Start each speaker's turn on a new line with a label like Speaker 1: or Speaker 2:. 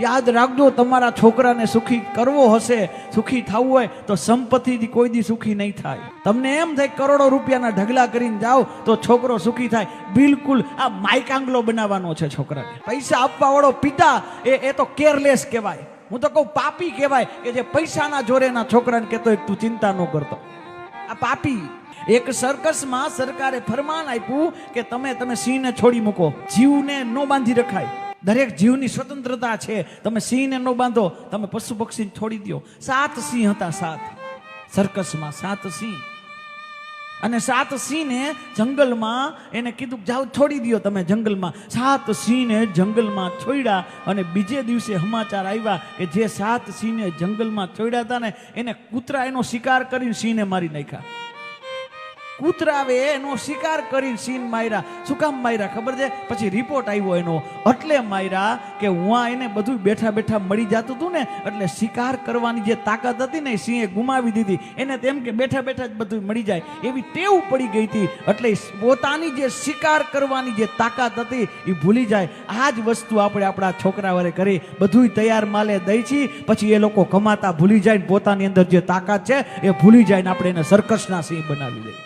Speaker 1: યાદ રાખજો, તમારા છોકરાને સુખી કરવો હશે, સુખી થવું હોય તો સંપત્તિથી કોઈ દી સુખી નહીં થાય. તમને એમ થાય કરોડો રૂપિયાના ઢગલા કરીને જાઓ તો છોકરો સુખી થાય, બિલકુલ આ માઇકાંગલો બનાવવાનો છે છોકરાને. પૈસા આપવા વાળો પિતા એ તો કેરલેસ કહેવાય. હું તો કહું પાપી કહેવાય કે જે પૈસાના જોરેના છોકરાને કહેતો તું ચિંતા ન કરતો. આ પાપી. એક સર્કસમાં સરકારે ફરમાન આપ્યું કે તમે સિંહને છોડી મૂકો, જીવને ન બાંધી રખાય. દરેક જીવની સ્વતંત્રતા છે, તમે સિંહને ન બાંધો, તમે પશુ પક્ષીને છોડી દો. 7 સિંહ હતા, 7 સર્કસમાં 7 સિંહ. અને 7 સિંહને જંગલમાં એને કીધું જાઓ છોડી દો તમે જંગલમાં. 7 સિંહને જંગલમાં છોડ્યા અને બીજે દિવસે સમાચાર આવ્યા કે જે 7 સિંહને જંગલમાં છોડ્યા હતા ને એને કૂતરા એનો શિકાર કરીને સિંહને મારી નાખ્યા. કૂતરાવે એનો શિકાર કરીને સિંહ માર્યા. શું કામ માર્યા ખબર છે? પછી રિપોર્ટ આવ્યો એનો, એટલે માર્યા કે હું એને બધું બેઠા બેઠા મળી જતું હતું ને, એટલે શિકાર કરવાની જે તાકાત હતી ને એ સિંહે ગુમાવી દીધી. એને તેમ કે બેઠા બેઠા જ બધું મળી જાય એવી ટેવ પડી ગઈ હતી, એટલે પોતાની જે શિકાર કરવાની જે તાકાત હતી એ ભૂલી જાય. આ જ વસ્તુ આપણે આપણા છોકરા વડે કરી, બધું તૈયાર માલે દઈ છીએ, પછી એ લોકો કમાતા ભૂલી જાય, પોતાની અંદર જે તાકાત છે એ ભૂલી જાય ને આપણે એને સર્કસના સિંહ બનાવી દઈએ.